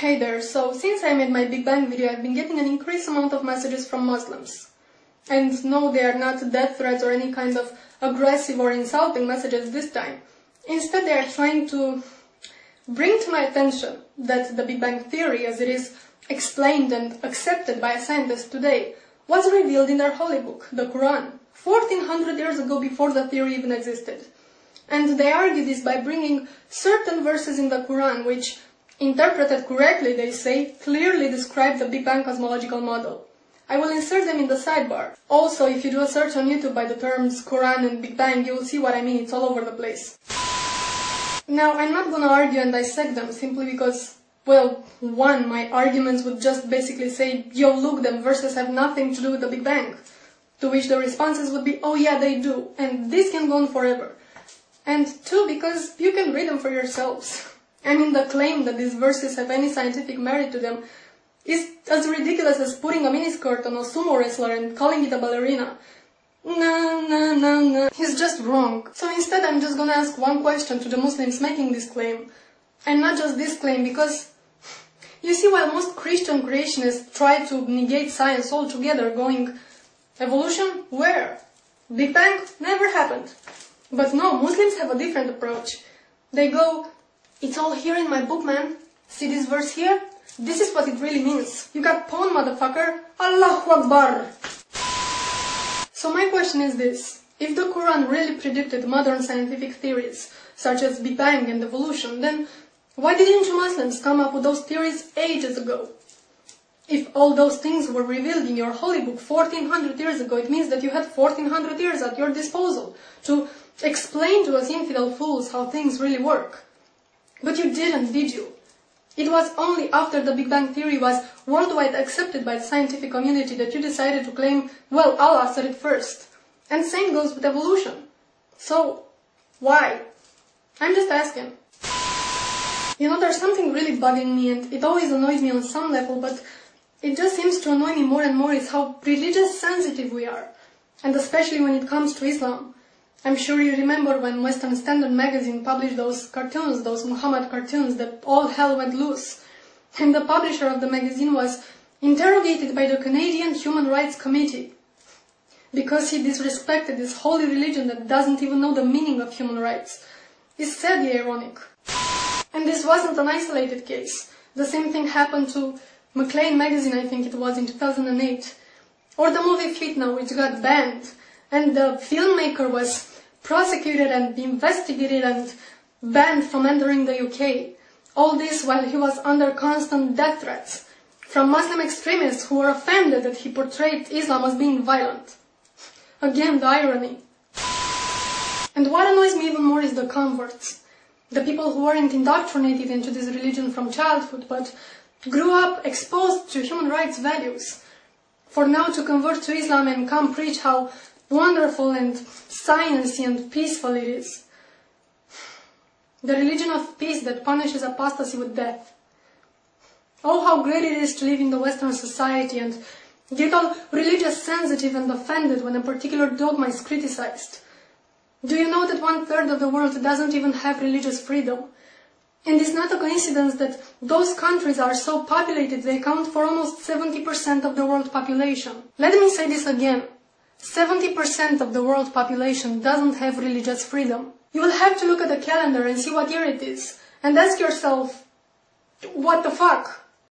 Hey there, so since I made my Big Bang video, I've been getting an increased amount of messages from Muslims. And no, they are not death threats or any kind of aggressive or insulting messages this time. Instead, they are trying to bring to my attention that the Big Bang theory, as it is explained and accepted by scientists today, was revealed in their holy book, the Quran, 1400 years ago before the theory even existed. And they argue this by bringing certain verses in the Quran which, interpreted correctly, they say, clearly describe the Big Bang cosmological model. I will insert them in the sidebar. Also, if you do a search on YouTube by the terms Quran and Big Bang, you will see what I mean, it's all over the place. Now, I'm not gonna argue and dissect them simply because, well, one, my arguments would just basically say, yo, look, them verses have nothing to do with the Big Bang. To which the responses would be, oh yeah, they do, and this can go on forever. And two, because you can read them for yourselves. I mean, the claim that these verses have any scientific merit to them is as ridiculous as putting a miniskirt on a sumo wrestler and calling it a ballerina. No. He's just wrong. So instead, I'm just gonna ask one question to the Muslims making this claim. And not just this claim, because you see, while most Christian creationists try to negate science altogether, going, evolution? Where? Big Bang? Never happened. But no, Muslims have a different approach. They go, it's all here in my book, man. See this verse here? This is what it really means. You got pawn, motherfucker. Allahu Akbar. So my question is this. If the Quran really predicted modern scientific theories, such as Big Bang and evolution, then why didn't you Muslims come up with those theories ages ago? If all those things were revealed in your holy book 1400 years ago, it means that you had 1400 years at your disposal to explain to us infidel fools how things really work. But you didn't, did you? It was only after the Big Bang theory was worldwide accepted by the scientific community that you decided to claim, well, Allah said it first. And same goes with evolution. So, why? I'm just asking. You know, there's something really bugging me, and it always annoys me on some level, but it just seems to annoy me more and more is how religious sensitive we are. And especially when it comes to Islam. I'm sure you remember when Western Standard magazine published those cartoons, those Muhammad cartoons, that all hell went loose. And the publisher of the magazine was interrogated by the Canadian Human Rights Committee because he disrespected this holy religion that doesn't even know the meaning of human rights. It's sadly ironic. And this wasn't an isolated case. The same thing happened to Maclean magazine, I think it was, in 2008. Or the movie Fitna, which got banned. And the filmmaker was prosecuted and investigated and banned from entering the UK. All this while he was under constant death threats from Muslim extremists who were offended that he portrayed Islam as being violent. Again, the irony. And what annoys me even more is the converts. The people who weren't indoctrinated into this religion from childhood, but grew up exposed to human rights values. For now to convert to Islam and come preach how wonderful and sciency and peaceful it is. The religion of peace that punishes apostasy with death. Oh, how great it is to live in the Western society and get all religious sensitive and offended when a particular dogma is criticized. Do you know that 1/3 of the world doesn't even have religious freedom? And it's not a coincidence that those countries are so populated they account for almost 70% of the world population. Let me say this again. 70% of the world population doesn't have religious freedom. You will have to look at the calendar and see what year it is, and ask yourself, what the fuck?